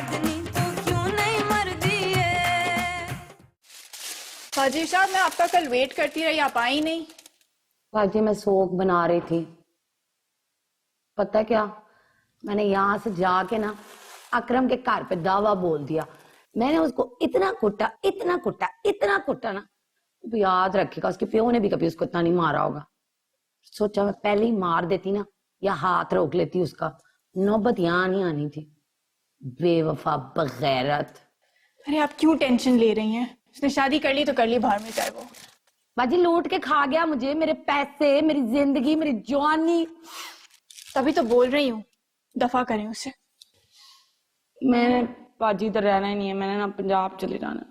चांदनी तो क्यों नहीं मर दिए। हाजी साहब, मैं आपका कल वेट करती रही, आप आई नहीं। बाजी मैं सोग बना रही थी। पता है क्या, मैंने यहां से जाके ना अकरम के घर पे दावा बोल दिया। मैंने उसको इतना कुटा इतना कुटा इतना कुटा ना, वो याद रखेगा उसके प्यो ने भी कभी उसको इतना नहीं मारा होगा। सोचा मैं पहले ही मार देती ना, या हाथ रोक लेती उसका, नौबत यहाँ नहीं आनी थी। बेवफा बगैरत। अरे आप क्यों टेंशन ले रही हैं? उसने शादी कर ली तो कर ली, बाहर में जाए वो। बाजी लूट के खा गया मुझे, मेरे पैसे, मेरी जिंदगी, मेरी जवानी। तभी तो बोल रही हूँ, दफा करें उसे। मैंने बाजी तो रहना ही नहीं है, मैंने ना पंजाब चले जाना।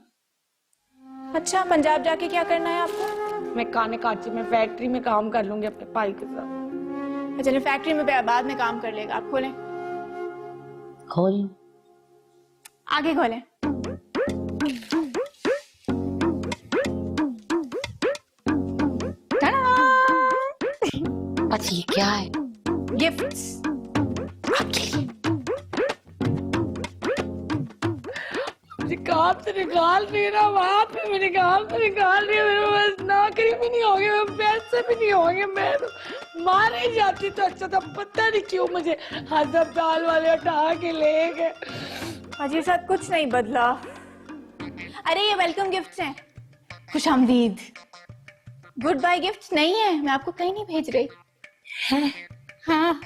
अच्छा, पंजाब जाके क्या करना है आपको? मैं खाने काची में फैक्ट्री में काम कर लूंगी अपने भाई के साथ। चलिए, फैक्ट्री में बाद में काम कर लेगा। आप खोलें। खोल आगे खोलें। अच्छा ये क्या है? गिफ्ट्स आपके लिए। मुझे काम से निकाल रही है ना, वहां पे मेरे काम से निकाल रही है। मेरे पास नौकरी भी नहीं होगी, मेरे पैसे भी नहीं होंगे, मैं तो मार ही जाती तो अच्छा था। पता नहीं क्यों मुझे अस्पताल वाले उठा के ले गए। हाजी साहब, कुछ नहीं बदला। अरे ये वेलकम गिफ्ट्स हैं, खुशामदीद। गुड बाय गिफ्ट्स नहीं है, मैं आपको कहीं नहीं भेज रही। हाँ,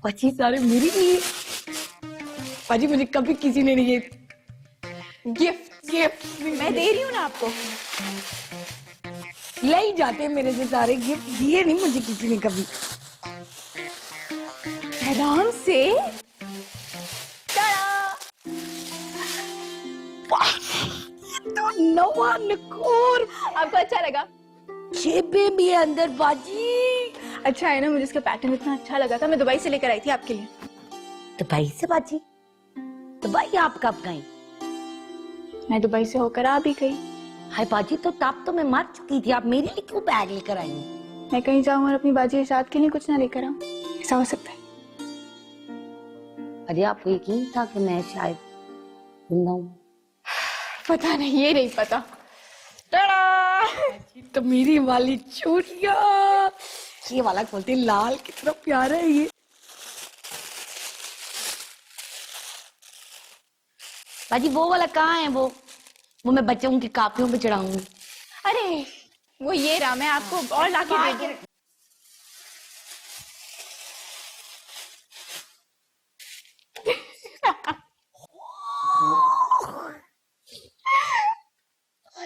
पच्चीस सारे मेरी लिए। पाजी मुझे कभी किसी ने नहीं गिफ्ट मैं दे रही हूँ ना आपको। ले ही जाते मेरे से सारे गिफ्ट, दिए नहीं मुझे किसी ने कभी। आराम से। नवा नकोर, आपको अच्छा लगा? जेबे भी है अंदर बाजी। अच्छा है ना, मुझे इसका पैटर्न इतना अच्छा लगा था, मैं दुबई से लेकर आई थी आपके लिए। दुबई से बाजी? दुबई आप कब गई? मैं दुबई से होकर आ भी गई। हाय बाजी, तो तब तो मैं मर चुकी थी, आप मेरे लिए क्यों बैग लेकर आई? मैं कहीं जाऊँ और अपनी बाजी के साथ के लिए कुछ ना लेकर आऊँ, ऐसा हो सकता है? अरे आपको यकीन था कि मैं शायद जिंदा हूँ? पता नहीं, ये नहीं पता। तो मेरी वाली चूड़िया, ये वाला खोलते लाल, कितना प्यारा है ये। बाजी वो वाला कहाँ है? वो मैं बच्चों की कापियों पे चढ़ाऊंगी। अरे वो ये रहा, मैं आपको और लाके दे दूँ।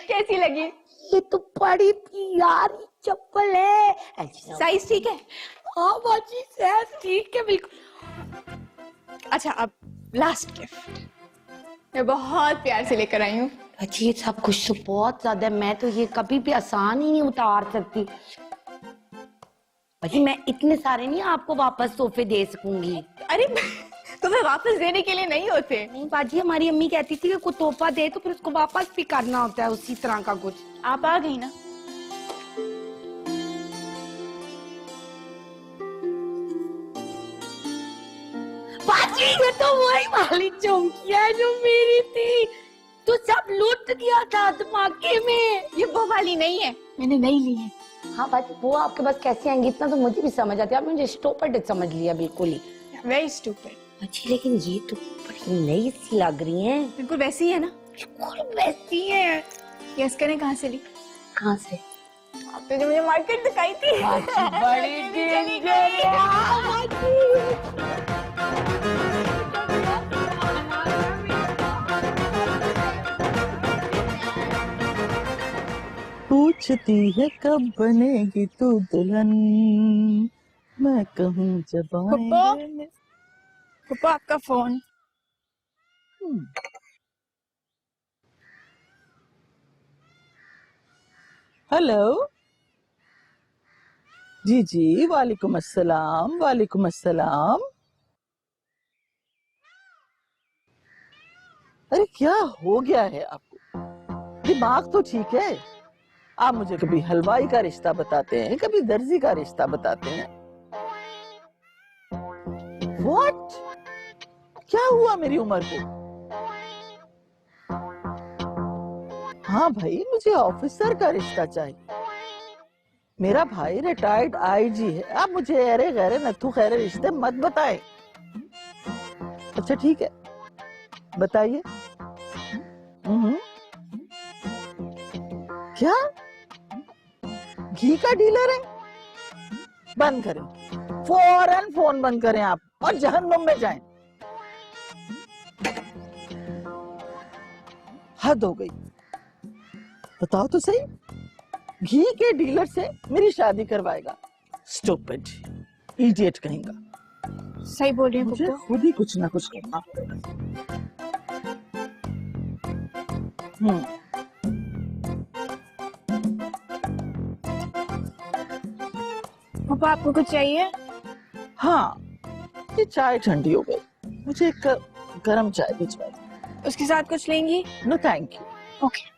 कैसी लगी? ये तो बड़ी प्यारी चप्पल है। साइज ठीक है? हाँ बाजी, साइज ठीक है बिल्कुल। अच्छा, अब लास्ट गिफ्ट मैं बहुत प्यार से लेकर आई हूँ। अच्छी, ये सब कुछ तो बहुत ज्यादा है, मैं तो ये कभी भी आसान ही नहीं उतार सकती। बाजी मैं इतने सारे नहीं आपको वापस तोहफे दे सकूंगी। अरे तुम्हें वापस देने के लिए नहीं होते। नहीं बाजी, हमारी अम्मी कहती थी कि कोई तोहफा दे तो फिर उसको वापस भी करना होता है, उसी तरह का कुछ। आप आ गई ना। बाजी ये तो वही वाली चौकिया है जो मेरी थी, तो सब लूट दिया था धमाके में। ये वो वाली नहीं है, मैंने नई ली है। हाँ बाजी, वो आपके पास कैसे आएंगी? इतना तो मुझे भी समझ आती है, आप मुझे स्टूपिड समझ लिया बिल्कुल ही। Very stupid. अच्छी, लेकिन ये तो बड़ी नई सी लग रही है। बिल्कुल वैसी है ना? बिल्कुल वैसी है। गेस करें कहाँ से ली? कहाँ से? आपने जो मुझे मार्केट दिखाई थी। बड़ी डेंजर। पूछती है कब बनेगी तू दुल्हन, मैं कहूँ जब आएंगे। पापा आपका फोन। हेलो जी जी, वालेकुम अस्सलाम, वालेकुम अस्सलाम। अरे क्या हो गया है आपको? दिमाग तो ठीक है? आप मुझे कभी हलवाई का रिश्ता बताते हैं, कभी दर्जी का रिश्ता बताते हैं। What? क्या हुआ मेरी उम्र को? हाँ भाई, मुझे ऑफिसर का रिश्ता चाहिए। मेरा भाई रिटायर्ड आईजी है। आप मुझे अरे गैरे नथु खैरे रिश्ते मत बताएं। अच्छा ठीक है, बताइए। क्या घी का डीलर है? बंद करें, फौरन फोन बंद करें आप और जहन्नुम में जाएं। हद हो गई। बताओ तो सही, घी के डीलर से मेरी शादी करवाएगा? स्टूपिड इडियट कहेगा। सही बोल रही मुझे हूँ खुद ही कुछ ना कुछ करना पड़ेगा। पापा, आपको कुछ चाहिए? हाँ, ये चाय ठंडी हो गई, मुझे एक गरम चाय भिजवा दो। उसके साथ कुछ लेंगी? No thank you. ओके।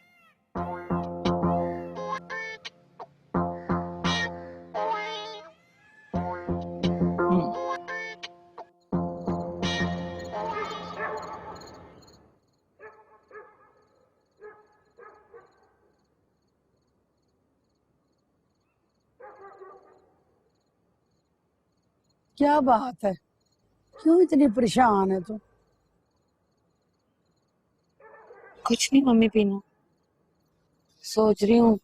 क्या बात है, क्यों इतनी परेशान है तू? कुछ नहीं मम्मी, पीना सोच रही हूँ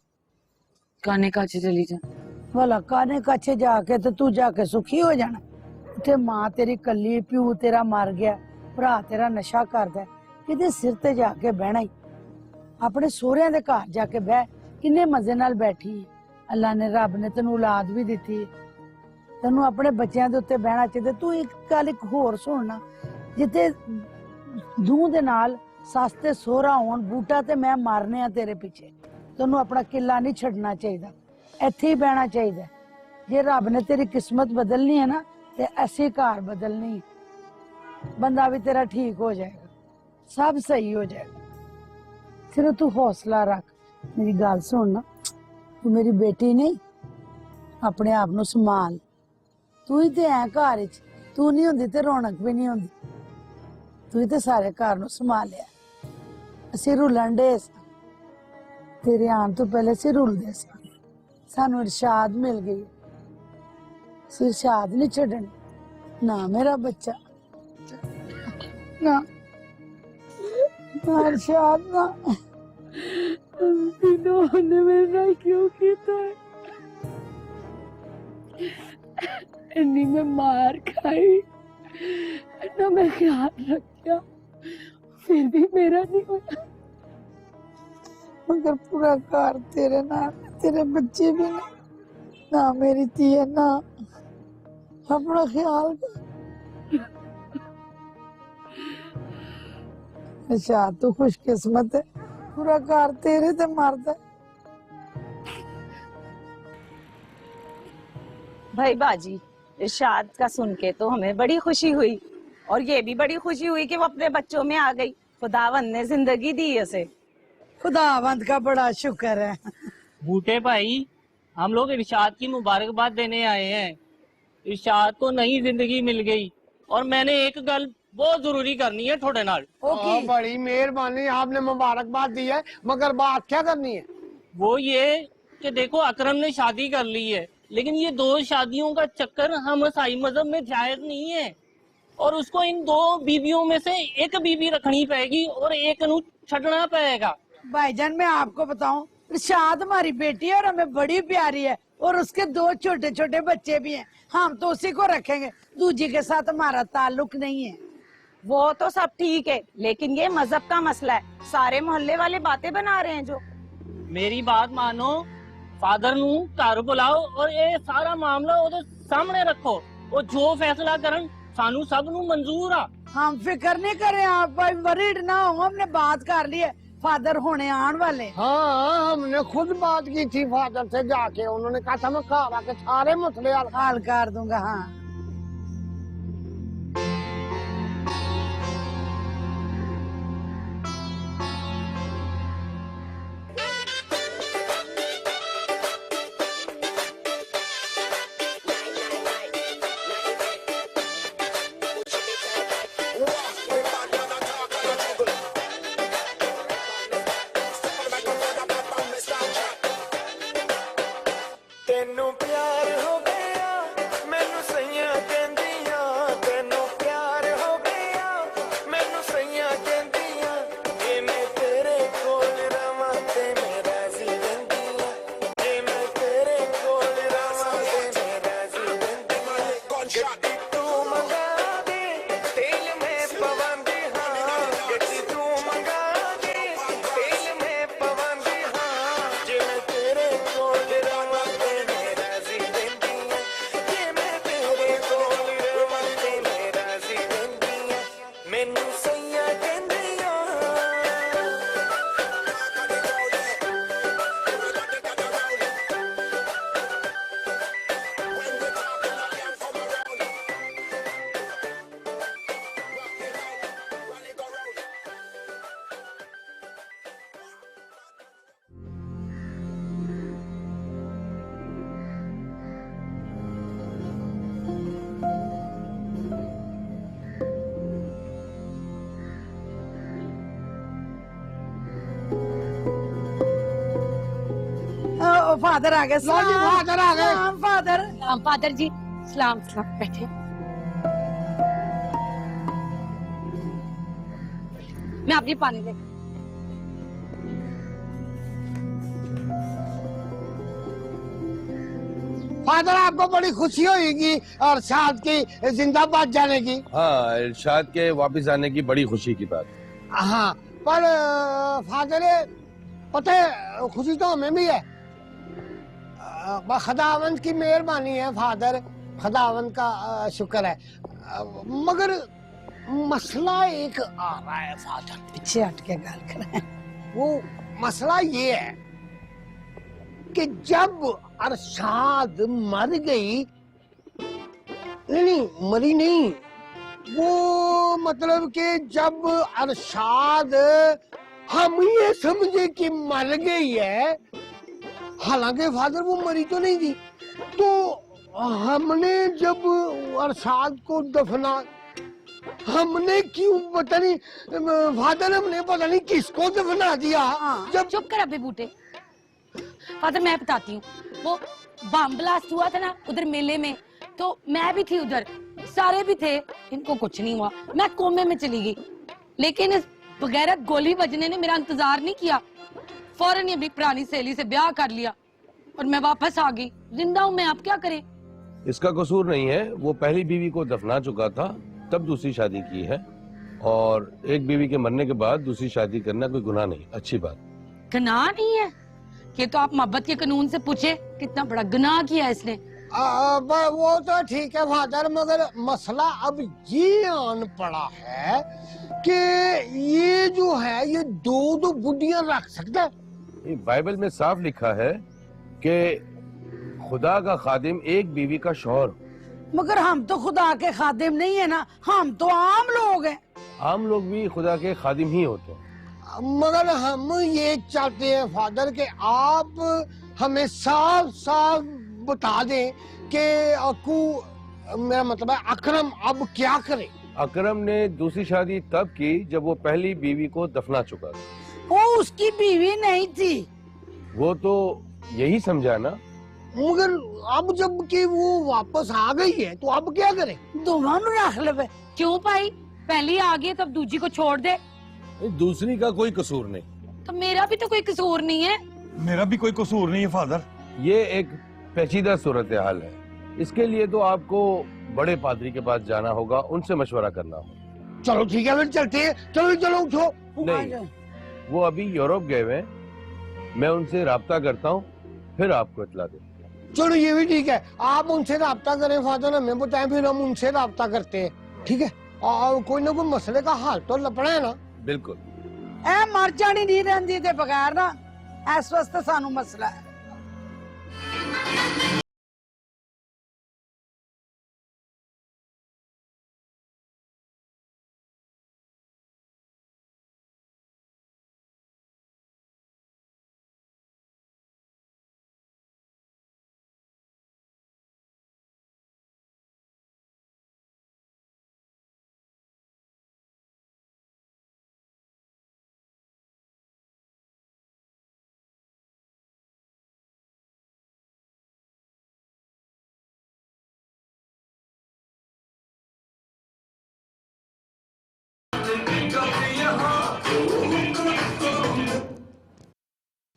काने काचे चली जा। भला काने काछे जाके तो तू जाके सुखी हो जाना। ते मां तेरी कली, प्यू तेरा मर गया, भरा तेरा नशा करदा है, किते सिर ते जाके बहना ही। अपने सोहरियां दे घर जाके बह, किन्ने मजे नाल बैठी है। अल्लाह ने, रब ने तेनू औलाद भी दिती है, तेनू अपने बच्चों के उत्ते बहना चाहिए। तू एक गल एक होर सुनना, जिते दूं दे नाल सस ते सोहरा होन, बूटा ते मैं मारने आ तेरे पिछे। तेनू अपना किला नहीं छड़ना चाहिए, इत्थे ही बहना चाहिए। जे रब ने तेरी किस्मत बदलनी है ना, ते ऐसी घर बदलनी है, बंदा भी तेरा ठीक हो जाएगा, सब सही हो जाएगा। सिर्फ तू हौसला रख। मेरी गल सुन ना, तू मेरी बेटी नहीं, अपने आप नू संभाल। तू ही ते है घर च, तू नहीं होंदी ते रौनक भी नहीं होंदी। तू ही ते सारे घर नू संभालिया। असीं रुलन डे सां, तेरे आन तो पहले असीं रुलदे सां। सानू इरशाद मिल गई, असीं इरशाद नहीं छड्डनी। ना मेरा बच्चा, ना ना इरशाद, ना। इन्होंने मेरे नाल क्यों कीता है? इन्नी मैं मार खाई ना, मैं ख्याल रखा, फिर भी मेरा नहीं हुआ। मगर पूरा घर तेरे नाल, तेरे बच्चे भी ना, ना मेरी धी है ना। अपना ख्याल कर। अच्छा तू खुशकिस्मत है, पूरा घर तेरे ते मरदा। भाई बाजी, इरशाद का सुन के तो हमें बड़ी खुशी हुई, और ये भी बड़ी खुशी हुई कि वो अपने बच्चों में आ गई। खुदावंद ने जिंदगी दी उसे। खुदावंद का बड़ा शुक्र है। बूटे भाई, हम लोग इरशाद की मुबारकबाद देने आए हैं। इरशाद को नई जिंदगी मिल गई, और मैंने एक गल बहुत जरूरी करनी है थोड़े नाल। बड़ी मेहरबानी, आपने मुबारकबाद दी है, मगर बात क्या करनी है? वो ये कि देखो, अकरम ने शादी कर ली है, लेकिन ये दो शादियों का चक्कर हम ईसाई मजहब में जायज नहीं है, और उसको इन दो बीवियों में से एक बीवी रखनी पड़ेगी और एक नू छड़ना पड़ेगा। भाईजान मैं आपको बताऊं, इरशाद हमारी बेटी है और हमें बड़ी प्यारी है, और उसके दो छोटे छोटे बच्चे भी हैं। हम तो उसी को रखेंगे, दूजी के साथ हमारा ताल्लुक नहीं है। वो तो सब ठीक है, लेकिन ये मजहब का मसला है। सारे मोहल्ले वाले बातें बना रहे हैं जो। मेरी बात मानो, फादर नू घर बुलाओ और ये सारा मामला ओदे सामने रखो, और जो फैसला करन सानू सब नू मंजूर आ। हम फिक्र नहीं करें, आप वरीड ना हो, हमने बात कर ली है, फादर होने आने वाले। हाँ, हमने खुद बात की थी फादर से जाके, उन्होंने कहा था मैं घर आके सारे मसले हाल कर दूंगा। हाँ फादर आ गए। लो जी, फादर आ गए। सलाम फादर। फादर जी सलाम सलाम, बैठे। मैं आपके पानी ले। फादर आपको बड़ी खुशी होगी और साथ की जिंदाबाद जाने की। हाँ, इरशाद के वापस आने की बड़ी खुशी की बात। हाँ, पर फादर पता है खुशी तो हमें भी है। खुदावंद की मेहरबानी है फादर, खुदावंद का शुक्र है। मगर मसला एक आ रहा है फादर। पीछे हट के गल कर। वो मसला ये है कि जब अरशाद मर गई, नहीं मरी नहीं, वो मतलब कि जब अरशाद हम ये समझे कि मर गई है, हालांकि फादर वो मरी तो नहीं थी, तो हमने जब अरशाद को दफना, हमने क्यों पता नहीं फादर, हमने पता नहीं किसको दफना दिया। जब चुप कर अबे बूटे। फादर मैं बताती हूँ, वो बम ब्लास्ट हुआ था ना उधर मेले में, तो मैं भी थी उधर, सारे भी थे, इनको कुछ नहीं हुआ, मैं कोमे में चली गई। लेकिन इस बगैरत गोली बजने ने मेरा इंतजार नहीं किया, फौरन ही अपनी पुरानी सहेली से ब्याह कर लिया और मैं वापस आ गई। जिंदा हूँ मैं, आप क्या करें। इसका कसूर नहीं है, वो पहली बीवी को दफना चुका था, तब दूसरी शादी की है, और एक बीवी के मरने के बाद दूसरी शादी करना कोई गुनाह नहीं, अच्छी बात। गुनाह नहीं है, ये तो आप मोहब्बत के कानून से पूछे, कितना बड़ा गुनाह किया इसने। वो तो ठीक है फादर, मगर मसला अब ये आन पड़ा है कि ये जो है ये दो बुढ़ियां रख सकता है। ये बाइबल में साफ लिखा है कि खुदा का खादिम एक बीवी का शौहर। मगर हम तो खुदा के खादिम नहीं है ना, हम तो आम लोग हैं। आम लोग भी खुदा के खादिम ही होते हैं। मगर हम ये चाहते हैं फादर कि आप हमें साफ साफ बता दें कि अकू, मेरा मतलब है अकरम अब क्या करे। अकरम ने दूसरी शादी तब की जब वो पहली बीवी को दफना चुका था। वो उसकी बीवी नहीं थी। वो तो यही समझा ना। मगर अब जब कि वो वापस आ गई है तो अब क्या करें। दोनों रख ले। क्यों भाई, पहली आ गई तब दूजी को छोड़ दे। दूसरी का कोई कसूर नहीं। तो मेरा भी तो कोई कसूर नहीं है। मेरा भी कोई कसूर नहीं है फादर। ये एक पेचीदा सूरत हाल है, इसके लिए तो आपको बड़े पादरी के पास जाना होगा, उनसे मशवरा करना होगा। चलो ठीक है फिर चलते हैं। चलो चलो उठो। नहीं, वो अभी यूरोप गए हुए हैं, मैं उनसे राब्ता करता हूँ, फिर आपको इतला दें। चलो ये भी ठीक है, आप उनसे राब्ता करें फादर, हमें बताएं, फिर हम उनसे राब्ता करते हैं। ठीक है, और कोई ना कोई मसले का हाल तो लपड़ा है ना। बिल्कुल। ए मर जानी नहीं रहती ते बगैर ना, इस वास्ते सानू मसला है।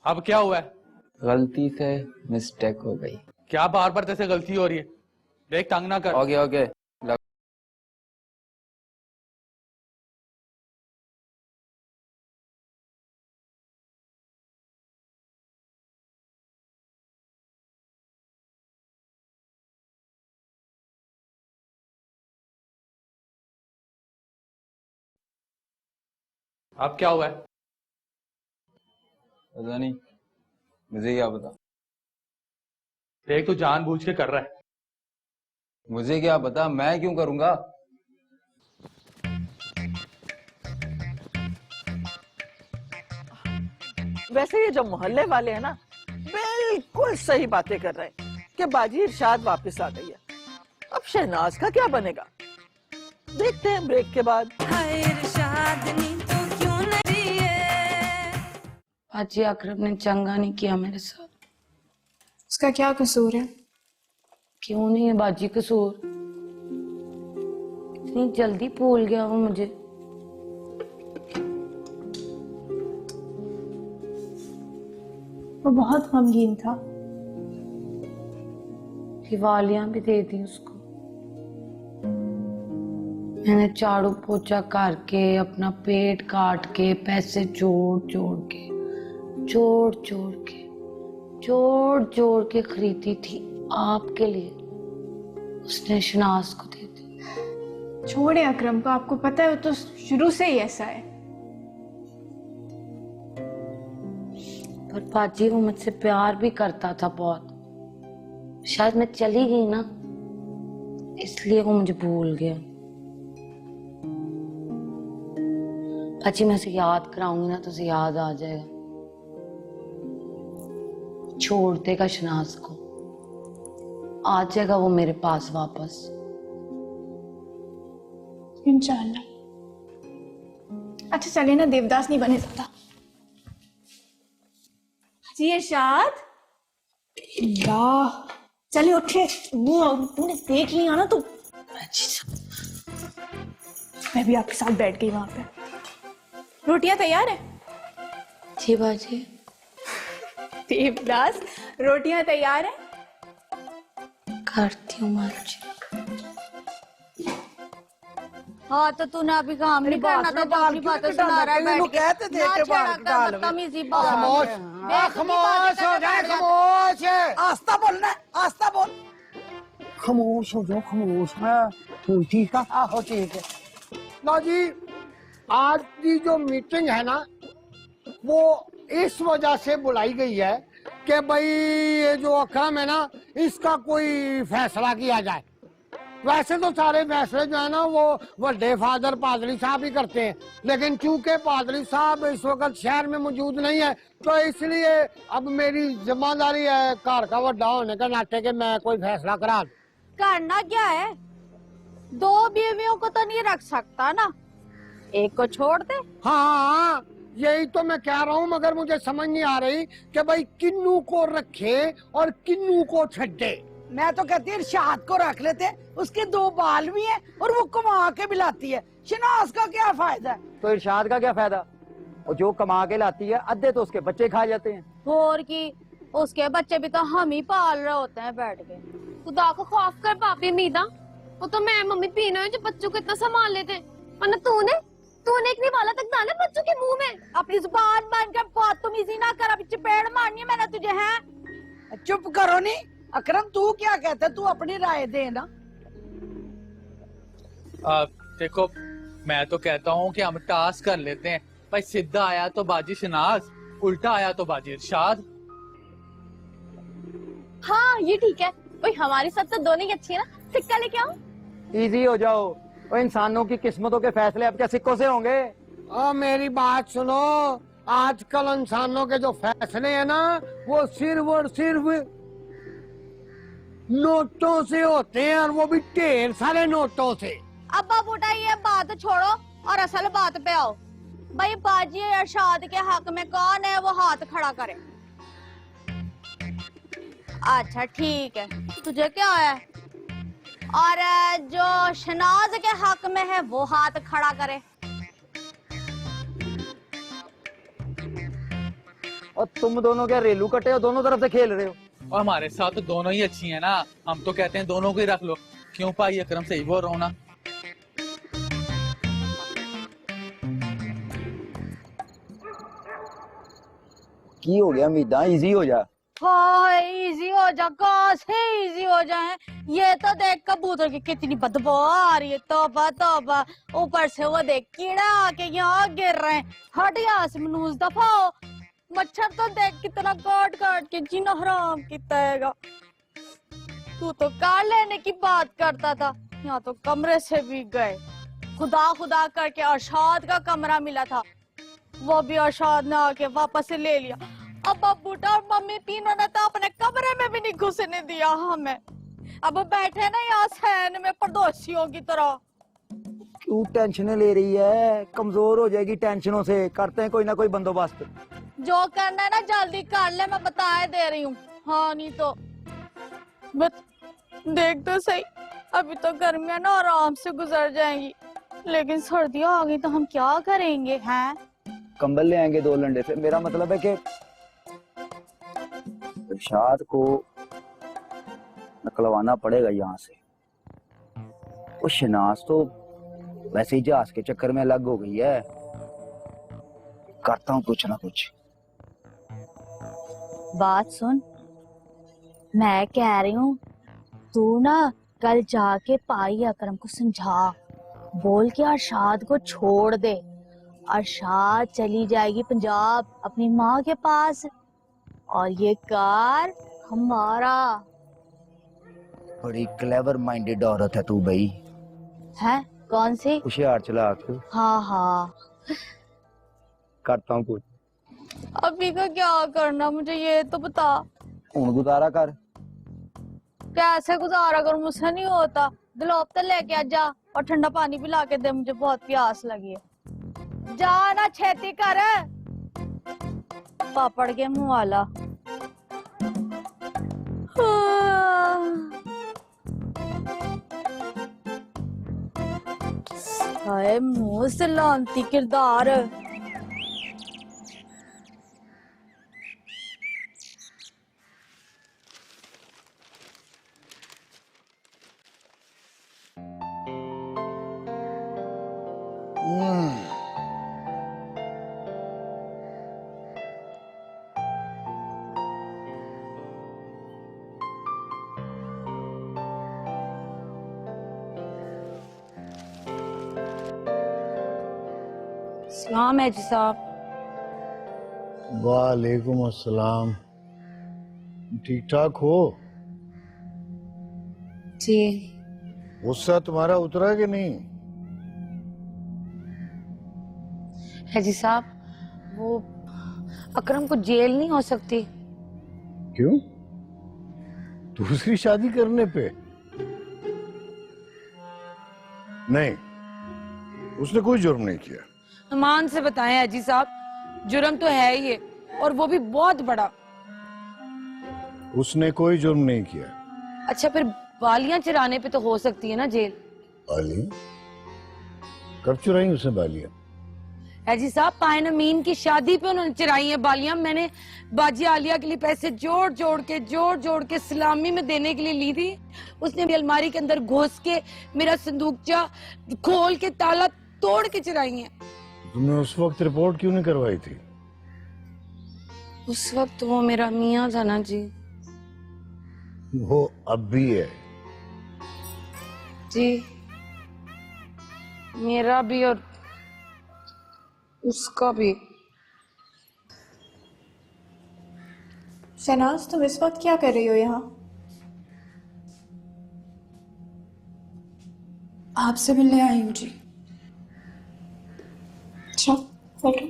अब क्या हुआ है? गलती से मिस्टेक हो गई। क्या बार बार तेरे से गलती हो रही है? देख, तंग ना कर। Okay okay. अब क्या हुआ है? पता नहीं, मुझे क्या पता। देख, तू जानबूझ के कर रहा है। मुझे क्या पता, मैं क्यों करूंगा। वैसे ये जो मोहल्ले वाले हैं ना, बिल्कुल सही बातें कर रहे हैं कि बाजी इरशाद वापस आ गई है। अब शहनाज का क्या बनेगा, देखते हैं ब्रेक के बाद। हाय इरशाद नी तो क्यों नहीं दिए। आज ये अकरम ने चंगा नहीं किया मेरे साथ। उसका क्या कसूर है? क्यों नहीं है बाजी कसूर? इतनी जल्दी भूल गया वो मुझे। वो बहुत गमगीन था। दिवालियां भी दे दी उसको। मैंने झाड़ू पोछा करके अपना पेट काट के पैसे जोड़ जोड़ के खरीदी थी आपके लिए। उसने शनाज को दे दी। छोड़े अकरम को, आपको पता है वो तो शुरू से ही ऐसा है। पर बाजी वो मुझसे प्यार भी करता था बहुत। शायद मैं चली गई ना, इसलिए वो मुझे भूल गया। बाजी मैं उसे याद कराऊंगी ना तो उसे याद आ जाएगा। छोड़ देगा शनाज को, आ जाएगा वो मेरे पास वापस। इंशाल्लाह। अच्छा चले ना, देवदास नहीं बने ज्यादा। जी इरशाद, चले उठे। तूने देख लिया ना तो मैं भी आपके साथ बैठ गई वहां पे। रोटियां तैयार है? जी बाजी। देवदास, रोटियां तैयार है? करती हूँ बाजी। हाँ तो तू ना भी काम नहीं करना था, जो अपनी बातें सुना रहा है बैठ के। कहते थे के बाल कटा लो। बदतमीजी खामोश खामोश हो जाए, खामोश। आस्ता बोलना है, आस्ता बोल। खामोश हो जाओ, खामोश। हाँ तू ठीक है? आहो ठीक है। लो जी, आज की जो मीटिंग है ना वो इस वजह से बुलाई गई है कि भाई ये जो अकरम है ना इसका कोई फैसला किया जाए। वैसे तो सारे फैसले जो है ना वो बड़े फादर पादरी साहब ही करते हैं, लेकिन चूंकि पादरी साहब इस वक्त शहर में मौजूद नहीं है तो इसलिए अब मेरी जिम्मेदारी है घर का बड़ा होने के नाते कि मैं कोई फैसला करा दूं। करना क्या है, दो बीवियों को तो नहीं रख सकता ना, एक को छोड़ दे। हाँ यही तो मैं कह रहा हूँ, मगर मुझे समझ नहीं आ रही कि भाई किन्नू को रखे और किन्नू को छड्डे। मैं तो कहती है इरशाद को रख लेते, उसके 2 बाल भी हैं और वो कमा के भी लाती है। शनाज का क्या फायदा है? तो इरशाद का क्या फायदा? और जो कमा के लाती है अद्धे तो उसके बच्चे खा जाते हैं। और की उसके बच्चे भी तो हम ही पाल रहे होते हैं बैठ के। खुदा को खौफ कर पापी मीदा, वो तो मैं मम्मी पीना है जो बच्चों को इतना संभाल लेते हैं, वरना तूने एक निवाला तक डाला बच्चों के मुंह में। अपनी जुबान बंद कर, बदतमीजी ना कर, अभी चपेड़ मारनी है मैंने तुझे। है चुप करो नहीं। अकरम तू क्या कहता है? तू अपनी राय दे ना। देखो मैं तो कहता हूँ कि हम टास्क कर लेते हैं भाई। सीधा आया तो बाजी शनाज, उल्टा आया तो बाजी इरशाद। हाँ ये ठीक है, भाई हमारी सब तो दोनों ही अच्छी है ना, सिक्का लेके आओ। इजी हो जाओ, और इंसानों की किस्मतों के फैसले अब क्या सिक्कों से होंगे? मेरी बात सुनो, आजकल इंसानों के जो फैसले हैं ना वो सिर्फ और सिर्फ नोटों से होते हैं, और वो भी ढेर सारे नोटों से। अब्बा बुढ़ा ये बात छोड़ो और असल बात पे आओ। भाई बाजी इरशाद के हक में कौन है, वो हाथ खड़ा करे। अच्छा ठीक है, तुझे क्या है? और जो शनाज के हक में है वो हाथ खड़ा करे। और तुम दोनों क्या रेलू कटे हो? दोनों तरफ से खेल रहे हो। और हमारे साथ तो दोनों ही अच्छी हैं ना, हम तो कहते हैं दोनों को ही रख लो। क्यों भाई अकरम, सही बोल रहा हूं ना? की हो गया मीदा, इजी हो जा। हाँ इजी हो जा, कैसे इजी हो जाए? ये तो देख कबूतर की कितनी बदबू आ रही है, तौबा तौबा। ऊपर से वो देख कीड़ा आके यहाँ गिर रहे हैं। हट यहाँ से मनूस, दफा हो। मच्छर तो देख कितना काट काट के जीना हराम कितना है। तू तो कार लेने की बात करता था, यहाँ तो कमरे से भी गए। खुदा खुदा करके इरशाद का कमरा मिला था, वो भी इरशाद ने आके वापस से ले लिया। अब बूटा और मम्मी तीनों ने तो अपने कमरे में भी नहीं घुसने दिया हमें। अब बैठे ना यहाँ सहन में परदोसियों की तरह। क्यों टेंशन ले रही है? कमजोर हो जाएगी टेंशनों से। करते हैं कोई ना कोई बंदोबस्त। जो करना है ना जल्दी कर ले, मैं बता दे रही हूँ। हाँ नहीं तो बस देख तो सही, अभी तो गर्मियां ना आराम से गुजर जाएंगी, लेकिन सर्दियां आ गई तो हम क्या करेंगे हैं? कंबल ले आएंगे 2 लंडे से। मेरा मतलब है कि इरशाद को निकलवाना पड़ेगा यहाँ से। वो शनाज तो वैसे ही जहाज के चक्कर में अलग हो गई है। करता हूँ कुछ ना कुछ। बात सुन, मैं कह रही हूँ तू ना कल जाके पाई अकरम को समझा, बोल के अरशाद को छोड़ दे। अरशाद चली जाएगी पंजाब अपनी माँ के पास, और ये कार हमारा। बड़ी क्लेवर माइंडेड औरत है तू भाई। है कौन सी? होशियार चालाक। हाँ हाँ। करता हूँ कुछ। अभी का क्या करना मुझे ये तो बता। हूं गुजारा कर। कैसे गुजारा कर, मुझसे नहीं होता। गलोब तो लेके आ जा और ठंडा पानी पिला के दे, मुझे बहुत प्यास लगी है। जा ना छेती कर, पापड़ के मुंह वाला। हाय मुंह से लानती किरदार। सलाम है जी साहब। वालेकुम अस्सलाम। ठीक ठाक हो? जी। गुस्सा तुम्हारा उतरा कि नहीं? है जी साहब, वो अकरम को जेल नहीं हो सकती? क्यों? दूसरी शादी करने पे? नहीं, उसने कोई जुर्म नहीं किया। ईमान से बताएं अजी साहब, जुर्म तो है ही है, और वो भी बहुत बड़ा। उसने कोई जुर्म नहीं किया। अच्छा फिर बालियां चराने पे तो हो सकती है ना जेल? बालियां? कब चुराई उसने बालियां? जी साहब, पायन अमीन की शादी पे उन्होंने चराई है बालियां। मैंने बाजी आलिया के लिए पैसे जोड़ जोड़ के सलामी में देने के लिए ली थी। उसने मेरी अलमारी के अंदर घुस के मेरा संदूकचा खोल के ताला तोड़ के चराई है। तुमने उस वक्त रिपोर्ट क्यों नहीं करवाई थी? उस वक्त वो मेरा मियाँ था ना जी। वो अब भी है जी, मेरा भी और उसका भी। शनाज, तुम इस वक्त क्या कर रही हो यहाँ? आपसे मिलने आई हूँ जी। अच्छा बैठो।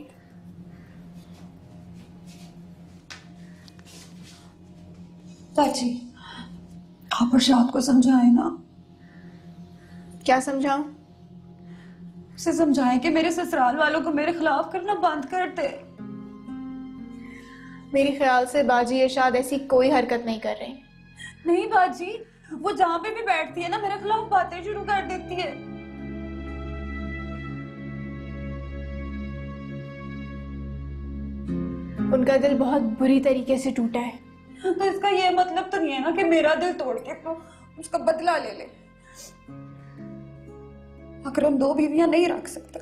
चाची, आप अरशाद को समझाएं ना। क्या समझाऊं? उसे समझाएं कि मेरे ससुराल वालों को मेरे खिलाफ करना बंद कर दे। मेरे ख्याल से बाजी इरशाद ऐसी कोई हरकत नहीं कर रही। नहीं बाजी, वो जहाँ पे भी बैठती है ना मेरे खिलाफ बातें शुरू कर देती है। उनका दिल बहुत बुरी तरीके से टूटा है। तो इसका ये मतलब तो नहीं है ना कि मेरा दिल तोड़ के तो उसका बदला ले ले। अकरम 2 बीवियां नहीं रख सकता,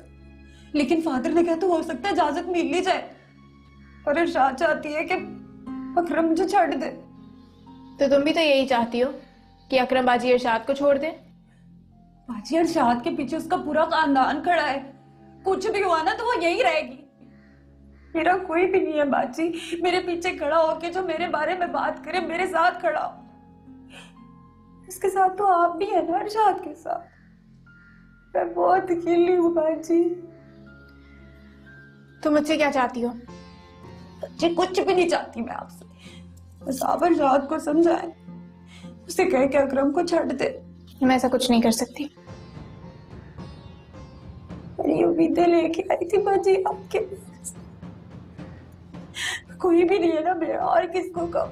लेकिन फादर ने कहा तो हो सकता है इजाजत मिल ली जाए। और इरशाद चाहती है कि अकरम मुझे छोड़ दे। तो तुम भी तो यही चाहती हो कि अकरम बाजी इरशाद को छोड़ दे? बाजी इरशाद के पीछे उसका पूरा खानदान खड़ा है। कुछ भी हुआ ना तो वो यही रहेगी। मेरा कोई भी नहीं है बाजी मेरे पीछे खड़ा होके जो मेरे बारे में बात करे, मेरे साथ खड़ा हो। इसके साथ तो आप भी है ना इरशाद के साथ। मैं बहुत अकेली हूँ बाजी। तुम मुझसे क्या चाहती हो? जी कुछ भी नहीं चाहती मैं आपसे, बस आप इरशाद को समझाएं, उसे कहे कि अकरम को छोड़ दे। मैं ऐसा कुछ नहीं कर सकती। बड़ी उम्मीदें लेके आई थी बाजी आपके। कोई भी नहीं है ना मेरा, और किसको कहूं?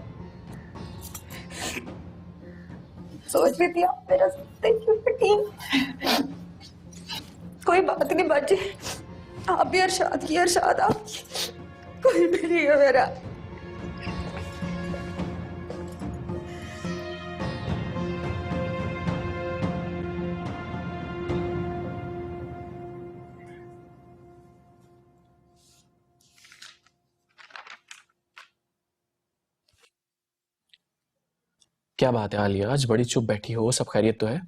सोच रही थी आप मेरा कोई बात नहीं बाजी, आप भी अरशाद की, अरशाद आप कोई भी नहीं है मेरा। क्या बात है आलिया, आज बड़ी चुप बैठी हो, सब खैरियत तो है?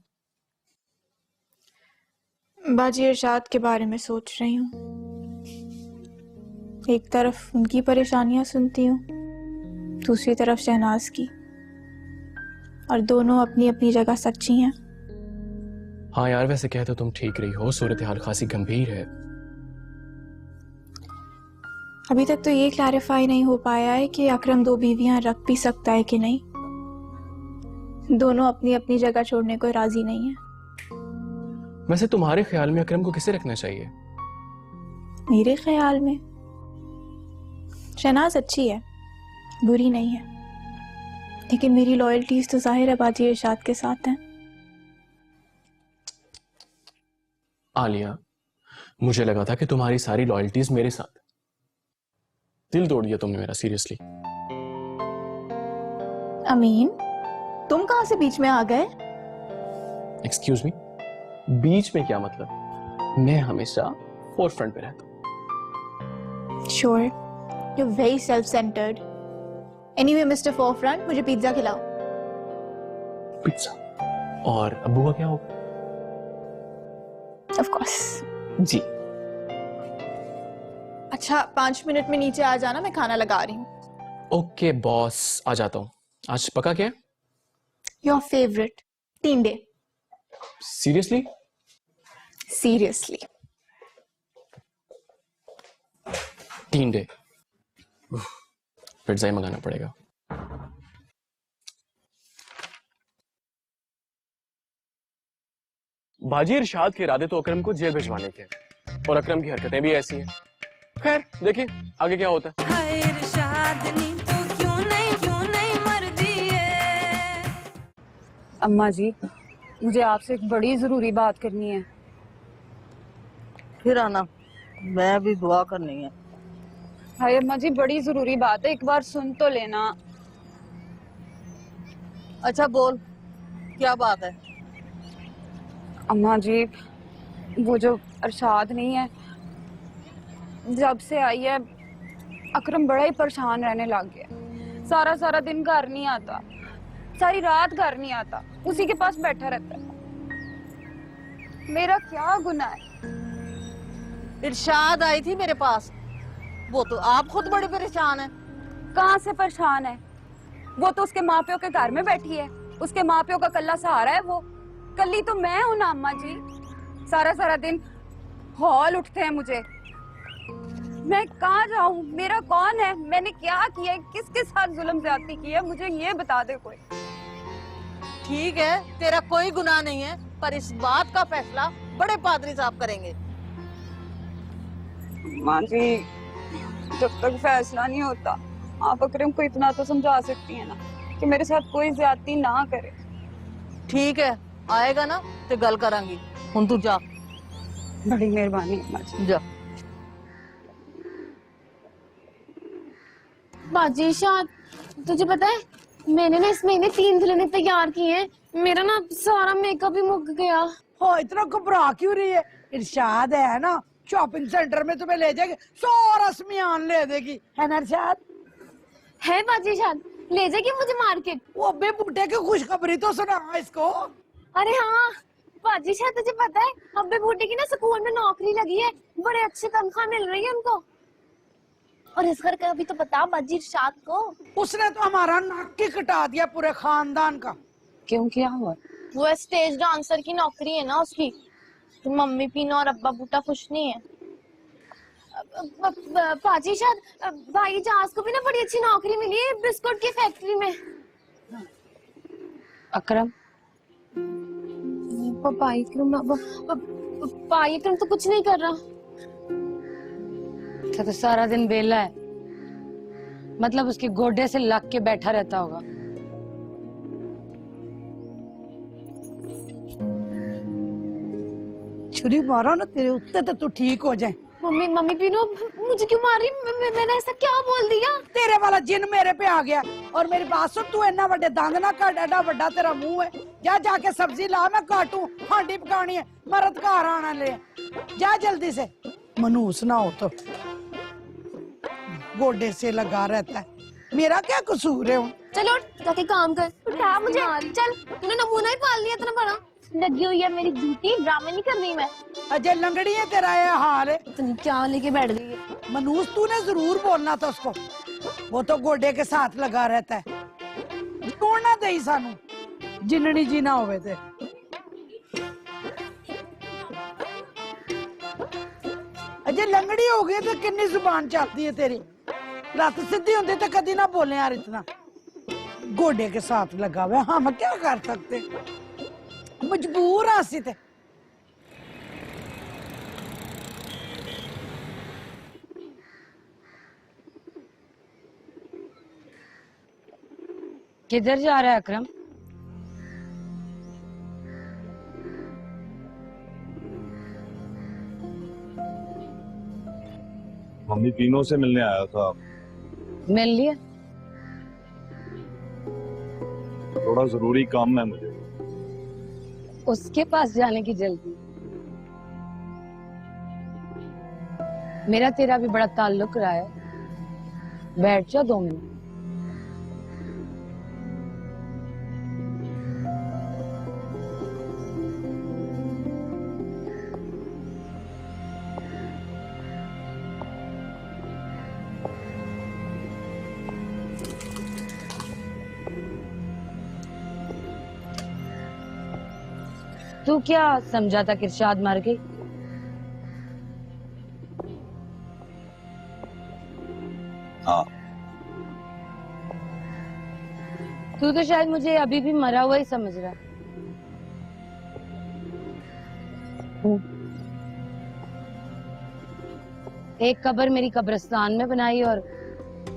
बाजी इरशाद के बारे में सोच रही हूँ। एक तरफ उनकी परेशानियां सुनती हूँ, दूसरी तरफ शहनाज की, और दोनों अपनी अपनी जगह सच्ची हैं। हाँ यार, वैसे कह तो तुम ठीक रही हो, सूरत हाल खासी गंभीर है। अभी तक तो ये क्लैरिफाई नहीं हो पाया है कि अकरम 2 बीवियां रख भी सकता है कि नहीं। दोनों अपनी अपनी जगह छोड़ने को राजी नहीं है। वैसे तुम्हारे ख्याल में अकरम को किसे रखना चाहिए? मेरे ख्याल में शहनाज अच्छी है, बुरी नहीं है, लेकिन मेरी लॉयल्टीज तो जाहिर है बाजी इरशाद के साथ हैं। आलिया, मुझे लगा था कि तुम्हारी सारी लॉयल्टीज मेरे साथ। दिल तोड़ दिया तुमने मेरा, सीरियसली। अमीन, तुम कहां से बीच में आ गए? एक्सक्यूज मी, बीच में क्या मतलब? मैं हमेशा फोर फ्रंट पे रहता हूँ। Sure, you very self centred. Anyway mister forefront, मुझे पिज्जा खिलाओ। पिज्जा? और अब्बू का क्या होगा? Of course. जी। अच्छा, 5 मिनट में नीचे आ जाना, मैं खाना लगा रही हूँ। ओके बॉस, आ जाता हूँ। आज पका क्या है? योर फेवरेट टींडे। सीरियसली? सीरियसली। टींडे? पिज्जा ही मंगाना पड़ेगा। बाजी इरशाद के इरादे तो अकरम को जेल भिजवाने थे, और अकरम की हरकतें भी ऐसी हैं। खैर देखिए आगे क्या होता है। हाय इरशाद नी तो क्यों नहीं मर्जी है। अम्मा जी, मुझे आपसे एक बड़ी जरूरी बात करनी है। फिर आना, मैं भी दुआ करनी है। हाय अम्मा जी, बड़ी जरूरी बात है, एक बार सुन तो लेना। अच्छा बोल, क्या बात है? अम्मा जी, वो जो अरशाद नहीं है, जब से आई है अकरम बड़ा ही परेशान रहने लग गया। सारा सारा दिन घर नहीं आता, सारी रात घर नहीं आता, उसी के पास बैठा रहता है। मेरा क्या गुनाह है? इरशाद आई थी मेरे पास, वो तो आप खुद बड़े परेशान हैं। कहाँ से परेशान है? वो तो उसके माँ-प्यो के घर में बैठी है, उसके माँ-प्यो का कल्ला सहारा है वो। कल्ली तो मैं हूं ना अम्मा जी। सारा सारा दिन हौल उठते हैं मुझे। मैं कहाँ जाऊं? मेरा कौन है? मैंने क्या किया है? किसके साथ जुल्म ज्यादती की है? मुझे ये बता दे कोई। ठीक है, तेरा कोई गुनाह नहीं है, पर इस बात का फैसला बड़े पादरी साहब करेंगे। माँ जी, जब तक फैसला नहीं होता, आप अकरम को इतना तो समझा सकती हैं ना कि मेरे साथ कोई ज्यादती ना करे। ठीक है, आएगा ना तो गल करांगी। हुन तू जा। बड़ी मेहरबानी अम्मा जी। जा। बाजी इरशाद, तुझे पता है मैंने ना इस महीने 3 दुल्हनें तैयार की हैं। मेरा ना सारा मेकअप ही मुक गया। हो, इतना घबरा क्यों रही है? इरशाद है ना, शॉपिंग सेंटर में तुम्हें ले जाएगी, सारा सामान ले देगी, है ना इरशाद? है बाजी इरशाद, ले जाएगी मुझे मार्केट। वो अबे बूटे की खुशखबरी तो सुना इसको। अरे हाँ बाजी इरशाद, तुझे पता है अब्बे बूटे की ना स्कूल में नौकरी लगी है, बड़े अच्छी तनख्वाह मिल रही है उनको। और इस घर का अभी तो बता बाजी इरशाद को। उसने तो हमारा नाक ही कटा दिया पूरे खानदान का। क्यों, क्या हुआ? वो स्टेज डांसर की नौकरी है ना उसकी, तो मम्मी पीना और अब्बा बूटा खुश नहीं है। बाजी इरशाद, भाई जहाज को भी ना बड़ी अच्छी नौकरी मिली है बिस्कुट की फैक्ट्री में। अकरम? पापा इकरम तो कुछ नहीं कर रहा। तो सारा दिन बेला है, मतलब उसके गोडे से लग के बैठा रहता होगा। छुरी मारा ना तेरे उत्ते तो तू ठीक हो जाए। मम्मी मम्मी पीनू मुझे क्यों मार रही? मैंने ऐसा क्या बोल दिया? तेरे वाला जिन मेरे पे आ गया। और मेरी बात सुन, तू इतना बड़े दांत ना काट, एडा बड़ा तेरा मुंह है। जा जाके सब्जी ला, मैं काटूं, हांडी पकानी है, मरद घर आना ले। जा जल्दी से, मनूस ना हो तो गोडे से लगा रहता है। मेरा क्या कसूर है? चलो जाके काम कर। उठा मुझे, चल तूने नमूना ही पाल लिया इतना बड़ा। लगी हुई है मेरी जूती, ड्रामे नहीं कर रही मैं। अजय लंगड़ी है तेरा ये हाल है। तुम क्या लेके बैठ गई है? मनूस तूने जरूर बोलना था उसको, वो तो गोडे के साथ लगा रहता है। छोड़ना दे सानू, जिननी जी ना होवे ते। अजय लंगड़ी हो गई तो कितनी जुबान चलती है तेरी। रात सीधी होती तो कभी ना बोले यार इतना। गोडे के साथ लगा हुआ, हम क्या कर सकते, मजबूर आसी थे। किधर जा रहा है अकरम? मम्मी तीनों से मिलने आया था। मिल लिया? थोड़ा जरूरी काम है मुझे। उसके पास जाने की जल्दी? मेरा तेरा भी बड़ा ताल्लुक रहा है, बैठ जा 2 मिनट। तू क्या समझा था कि इरशाद मर गई? हाँ। तू तो शायद मुझे अभी भी मरा हुआ ही समझ रहा है। एक कब्र मेरी कब्रिस्तान में बनाई और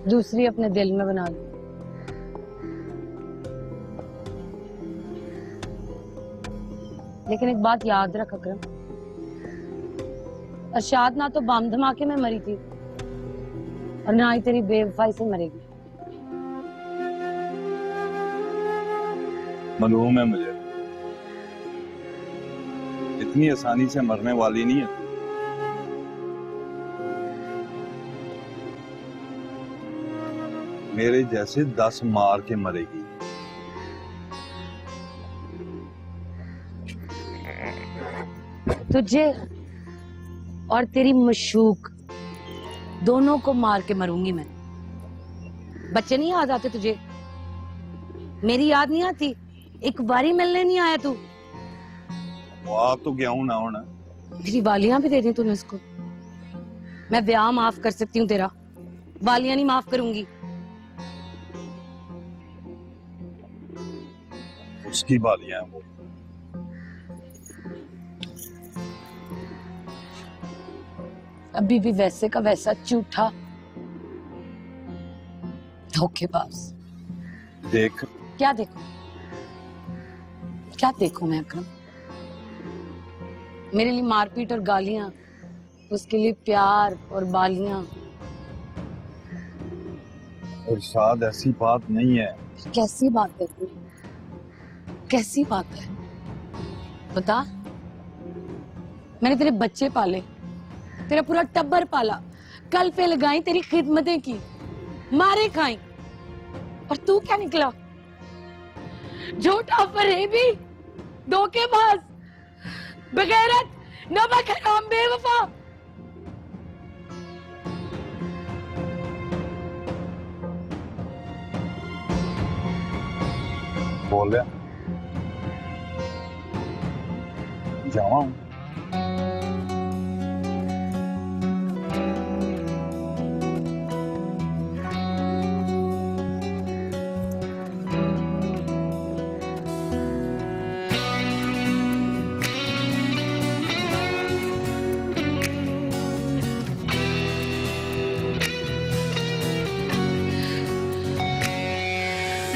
दूसरी अपने दिल में बना ली। लेकिन एक बात याद रख अकरम, अरशाद ना तो बम धमाके में मरी थी और ना ही तेरी बेवफाई से मरेगी। मालूम है मुझे, इतनी आसानी से मरने वाली नहीं है। मेरे जैसे 10 मार के मरेगी। तुझे और तेरी मशूक दोनों को मार के मरूंगी मैं। बच्चे नहीं याद आते तुझे? मेरी याद नहीं आती? एक बारी मिलने नहीं आया तू? वो आ तो गया हूं ना होना। मेरी वालियां भी दे दी तूने उसको। मैं ब्याह माफ कर सकती हूँ तेरा, वालियां नहीं माफ करूंगी। उसकी बालियां हैं वो। अभी भी वैसे का वैसा झूठा धोखेबाज। देख। क्या देखूं? क्या देखूं मैं अकरम? मेरे लिए मारपीट और गालियां, उसके लिए प्यार और बालियां। इरशाद ऐसी बात नहीं है। कैसी बात है? कैसी बात है बता। मैंने तेरे बच्चे पाले, तेरा पूरा टब्बर पाला, कल पे लगाई, तेरी खिदमतें की, मारे खाई, और तू क्या निकला? झूठा, फरेबी, धोखेबाज, बगैरत, नमक हराम, बेवफा। बोल रहा जावा।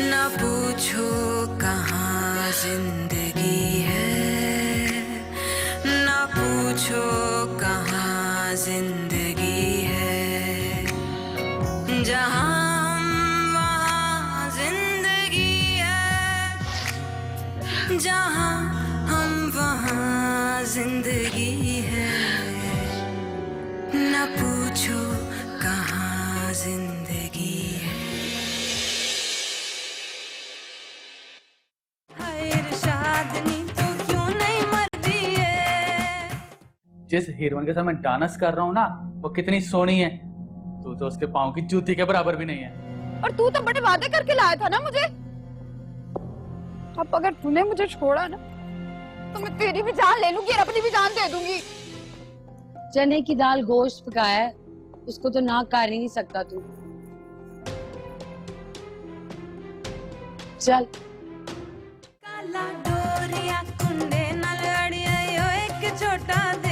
ना पूछो कहाँ जिंदगी है, ना पूछो जिंदगी है, जहाँ हम वहाँ जिंदगी है, जहाँ हम वहाँ जिंदगी है, न पूछो कहाँ जिंदगी है। हाय इरशादनी तो क्यों नहीं मरती है। जिस हीरोइन के साथ मैं डांस कर रहा हूँ ना, वो कितनी सोनी है। तू तो उसके पाँव की जूती के बराबर भी नहीं है। और तू तो बड़े वादे करके लाया था ना मुझे। अब अगर तूने मुझे छोड़ा ना तो मैं तेरी भी जान ले लूंगी और अपनी भी जान दे दूंगी। चने की दाल गोश्त पकाया है, उसको तो ना कर ही नहीं सकता तू। चल काला डोरिया कुंडे नाल अड़िया यो एक छोटा दे